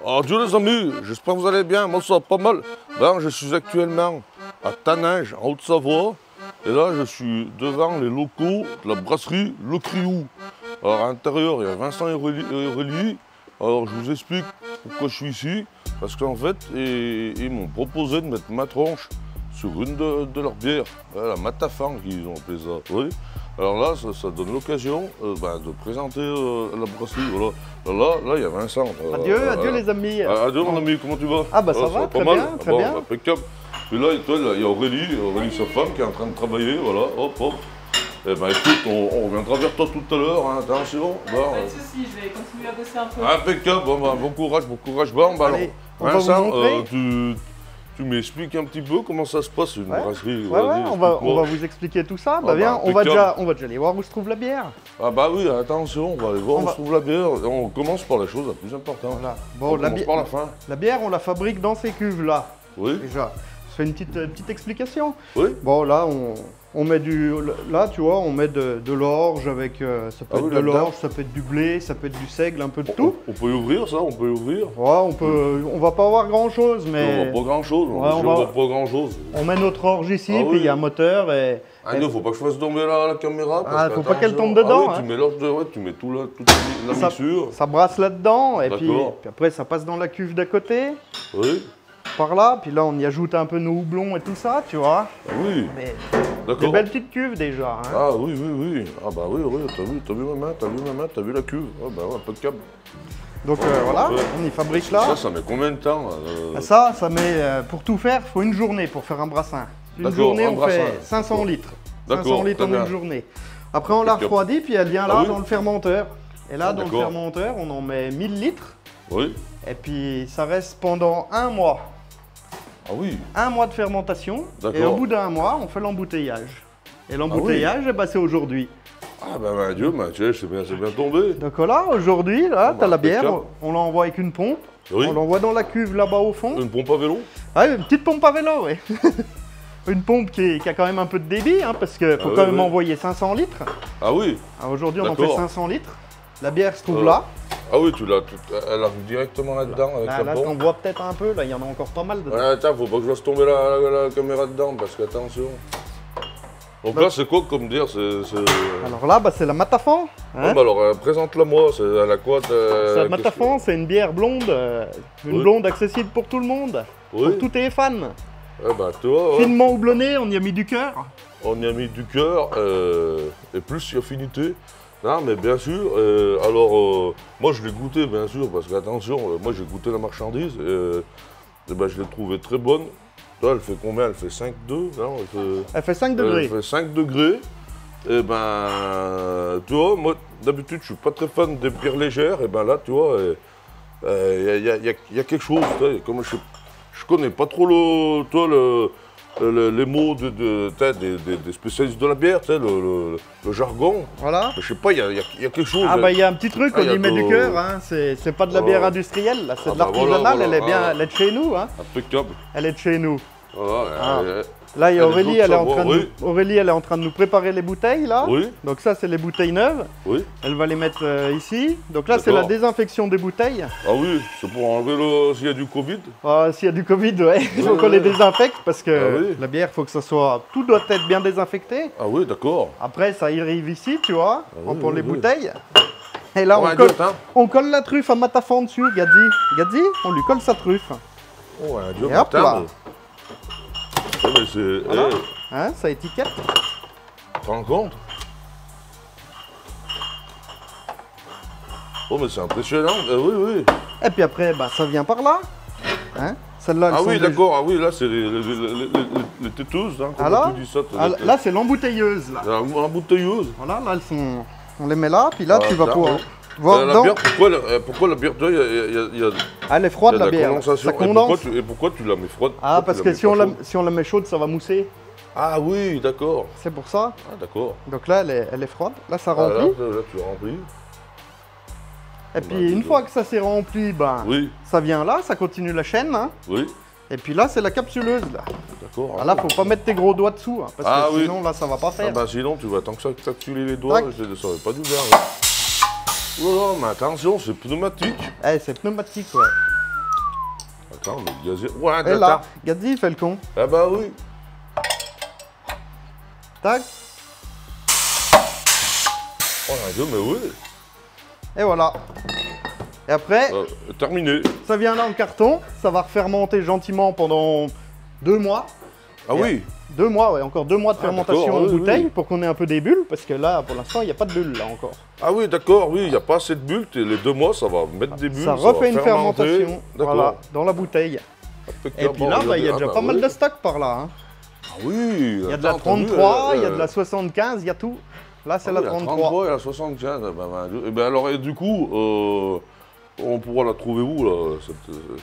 Adieu les amis, j'espère que vous allez bien, moi ça va pas mal. Ben, je suis actuellement à Taninges, en Haute-Savoie, et là je suis devant les locaux de la brasserie Le Criou. Alors à l'intérieur il y a Vincent et Aurélie. Alors je vous explique pourquoi je suis ici, parce qu'en fait ils m'ont proposé de mettre ma tronche sur une de leurs bières, la Matafang qu'ils ont appelé ça. Oui. Alors là, ça donne l'occasion de présenter la brasserie. Voilà. Là, il y a Vincent. Adieu les amis. Adieu mon ami, comment tu vas? Ah bah ça va, très bien, très bien. Impeccable. Puis là, il y a Aurélie, sa femme, qui est en train de travailler, voilà, hop. Eh ben écoute, on reviendra vers toi tout à l'heure, hein, attention. Pas de soucis, je vais continuer à bosser un peu. Impeccable, bon courage. Bon, bah Allez, alors, on va vous Vincent, montrer. tu m'expliques un petit peu comment ça se passe une brasserie? Ouais, on va vous expliquer tout ça. Bah viens, on va déjà aller voir où se trouve la bière. Ah bah oui, attention, on va aller voir où se trouve la bière. On commence par la chose la plus importante. Voilà. Bon, on commence par la fin. La bière, on la fabrique dans ces cuves là. Oui. Déjà, je fais une petite explication. Oui. Bon là, on met tu vois, on met de l'orge avec, ça peut être de l'orge, ça peut être du blé, ça peut être du seigle, un peu de tout. On peut ouvrir ça, on peut ouvrir. Ouais, on va pas avoir grand chose, mais. On voit pas grand chose, on voit pas grand chose. On met notre orge ici, puis il y a un moteur et. Ah non, faut pas que je fasse tomber la caméra. Faut pas qu'elle tombe dedans. Ah oui, tu mélanges, tu mets toute la mixture. Ça brasse là-dedans, et puis après ça passe dans la cuve d'à côté. Oui. Par là, puis là on y ajoute un peu nos houblons et tout ça, tu vois. Ah oui. Des belles petites cuves déjà. Hein. Ah oui. Ah bah oui, t'as vu ma main, t'as vu la cuve. Ah bah ouais, pas de câble. Donc voilà, on y fabrique là. Ça met combien de temps Ça met, pour tout faire, il faut une journée pour faire un brassin. Une journée, on fait 500 litres. 500 litres en une journée. Après, on la refroidit, puis elle vient là dans le fermenteur. Et là, dans le fermenteur, on en met 1000 litres. Oui. Et puis, ça reste pendant un mois. Ah oui. Un mois de fermentation. Et au bout d'un mois, on fait l'embouteillage. Et l'embouteillage, c'est aujourd'hui. Ah bah Dieu, c'est bien tombé. Donc voilà, aujourd'hui, là, t'as la bière, on l'envoie avec une pompe. Oui. On l'envoie dans la cuve là-bas au fond. Une pompe à vélo? Ah, une petite pompe à vélo, oui. Une pompe qui a quand même un peu de débit, hein, parce qu'il faut quand même envoyer 500 litres. Ah oui. Aujourd'hui, on en fait 500 litres. La bière se trouve là. Ah oui, elle arrive directement là-dedans avec la pompe. Là, t'en vois peut-être un peu, là, il y en a encore pas mal dedans. Ouais, attends, faut pas que je fasse tomber la caméra dedans, parce qu'attention. Donc là, c'est quoi comme bière? Alors là, c'est la Matafang. Hein? Alors, présente-la-moi, c'est à la quoi? La Matafang, c'est une bière blonde, blonde accessible pour tout le monde, pour tous les fans. Finement houblonné, on y a mis du cœur. On y a mis du cœur, et plus si affinité. Non, mais bien sûr, moi je l'ai goûté, bien sûr, parce qu'attention, moi j'ai goûté la marchandise, et je l'ai trouvée très bonne. Toi, elle fait combien? Elle fait 5,2 non? Elle fait 5 degrés. Elle fait 5 degrés. Et tu vois, moi d'habitude je suis pas très fan des bières légères, et là, tu vois, il y a quelque chose, comme je connais pas trop les mots des spécialistes de la bière, le jargon. Voilà. Je sais pas, il y a quelque chose. Ah il y a un petit truc, on y met du cœur, hein. C'est pas de la bière industrielle, c'est de l'artisanale, elle est de chez nous. Hein. Impeccable. Elle est de chez nous. Voilà, là, il y a Aurélie, elle est en train de nous préparer les bouteilles, là. Oui. Donc ça, c'est les bouteilles neuves. Oui. Elle va les mettre ici. Donc là, c'est la désinfection des bouteilles. Ah oui, c'est pour enlever s'il y a du Covid. S'il y a du Covid, ouais. Il faut qu'on les désinfecte parce que la bière, il faut que ça soit... Tout doit être bien désinfecté. Ah oui, d'accord. Après, ça arrive ici, tu vois, pour les bouteilles. Et là, on colle la truffe à Matafang dessus, Gadzi, on lui colle sa truffe. Oh, Dieu, et hop là. Voilà. Hein, ça étiquette. Tu te rends compte? Oh mais c'est impressionnant, oui. Et puis après, ça vient par là. Hein, celle-là, oui, d'accord, ah oui, là c'est les têteuses, hein, comment tu dis ça? Là c'est l'embouteilleuse. L'embouteilleuse. Voilà, là elles sont... On les met là, puis là tu vas pouvoir... La bière, pourquoi la bière, elle est froide la bière, ça condense. Et pourquoi tu la mets froide? Ah, parce que si on la met chaude, ça va mousser. Ah oui, d'accord. C'est pour ça. Ah d'accord. Donc là, elle est froide, là ça remplit. Là tu remplis. Et puis une fois que ça s'est rempli, ça vient là, ça continue la chaîne. Hein. Oui. Et puis là, c'est la capsuleuse là. D'accord. Ah, là, faut pas mettre tes gros doigts dessous, hein, parce que sinon là, ça va pas faire. Sinon, tu vas tant que ça capsuler les doigts, ça va pas du bien. Oh là là, mais attention, c'est pneumatique. C'est pneumatique, ouais. Attends, le gazier. Ouais, et là, Gazi, il fait le con. Ah bah oui. Tac. Oh mon Dieu, mais oui. Et voilà. Et après, terminé. Ça vient là en carton, ça va refermenter gentiment pendant 2 mois. Ah oui. 2 mois, ouais, encore 2 mois de fermentation en bouteille pour qu'on ait un peu des bulles, parce que là, pour l'instant, il n'y a pas de bulles là encore. Ah oui, d'accord, oui, il n'y a pas assez de bulles, et les 2 mois, ça va mettre des bulles. Ça refait une fermentation, voilà, dans la bouteille. Et puis là, il y a déjà pas mal de stock par là. Hein. Ah oui. Il y a de la 33, il y a de la 75, il y a tout. Là, c'est la 33. La 33 et la 75. Et ben alors, et du coup, on pourra la trouver où là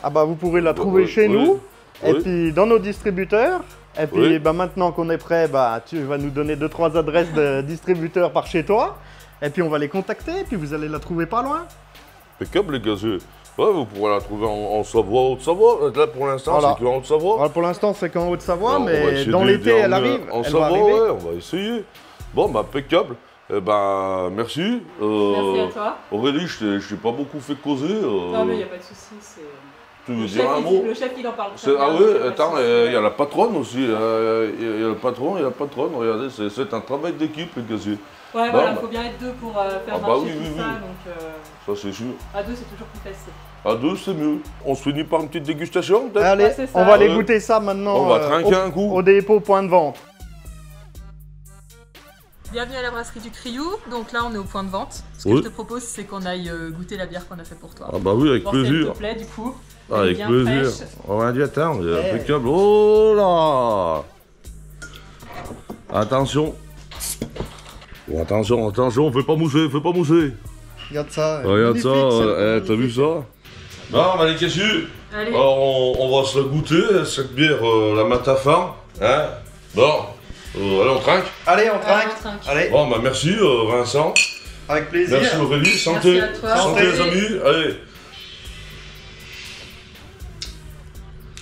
Ah bah vous pourrez la trouver chez nous, et puis dans nos distributeurs. Et puis bah, maintenant qu'on est prêt, bah, tu vas nous donner 2-3 adresses de distributeurs par chez toi. Et puis on va les contacter, et puis vous allez la trouver pas loin. Impeccable les gazeux. Ouais, vous pourrez la trouver en Savoie, Haute-Savoie. Là pour l'instant, c'est qu'en Haute-Savoie. Voilà, pour l'instant, c'est qu'en Haute-Savoie, mais dans l'été, elle arrive. En Savoie, ouais, on va essayer. Bon, bah impeccable. Eh ben, merci. Merci à toi. Aurélie, je t'ai pas beaucoup fait causer. Non, mais il n'y a pas de souci. Tu veux dire un mot? Le chef, il en parle. Ah oui, attends, il y a la patronne aussi. Il y a le patron et la patronne. Regardez, c'est un travail d'équipe, les gaziers. Ouais, voilà, il faut bien être 2 pour faire marcher tout ça. Donc, ça, c'est sûr. À 2, c'est toujours plus facile. À 2, c'est mieux. On se finit par une petite dégustation, peut-être? Allez, on va aller goûter ça maintenant. On va trinquer un coup. Au dépôt, point de vente. Bienvenue à la brasserie du Criou. Donc là, on est au point de vente. Ce que je te propose, c'est qu'on aille goûter la bière qu'on a fait pour toi. Ah bah oui, avec plaisir. Si elle te plaît, du coup. Avec plaisir. On va dire, attends, impeccable. Oh là! Attention. Oh, attention, fais pas moucher. Regarde ça. Regarde ça, t'as vu ça? Bon, bah les cassus. Alors, on va se la goûter, cette bière, la Matafan. Hein? Bon. Allez, on trinque. Allez, on trinque. Allez. Bon, bah merci Vincent. Avec plaisir. Merci Aurélie, santé. Merci à toi. Santé les amis, allez.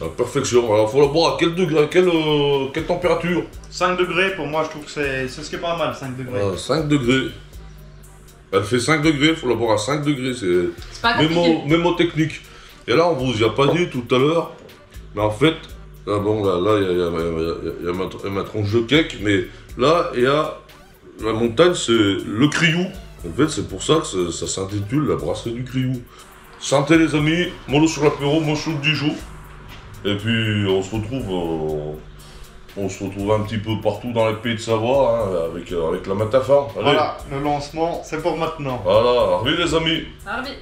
La perfection. Alors, faut la boire à quel degré, quelle température? 5 degrés, pour moi, je trouve que c'est ce qui est pas mal, 5 degrés. 5 degrés. Elle fait 5 degrés, faut la boire à 5 degrés, c'est pas compliqué. mémotechnique. Et là, on vous y a pas dit tout à l'heure, mais en fait, là, bon, là, il y a ma tronche de cake, mais là, il y a la montagne, c'est le Criou. En fait, c'est pour ça que ça s'intitule la brasserie du Criou. Santé les amis, mollo sur l'apéro, mochou de Dijon. Et puis, on se retrouve un petit peu partout dans les pays de Savoie, hein, avec la Matafan. Allez. Voilà, le lancement, c'est pour maintenant. Voilà, arrivez les amis. Arrivez.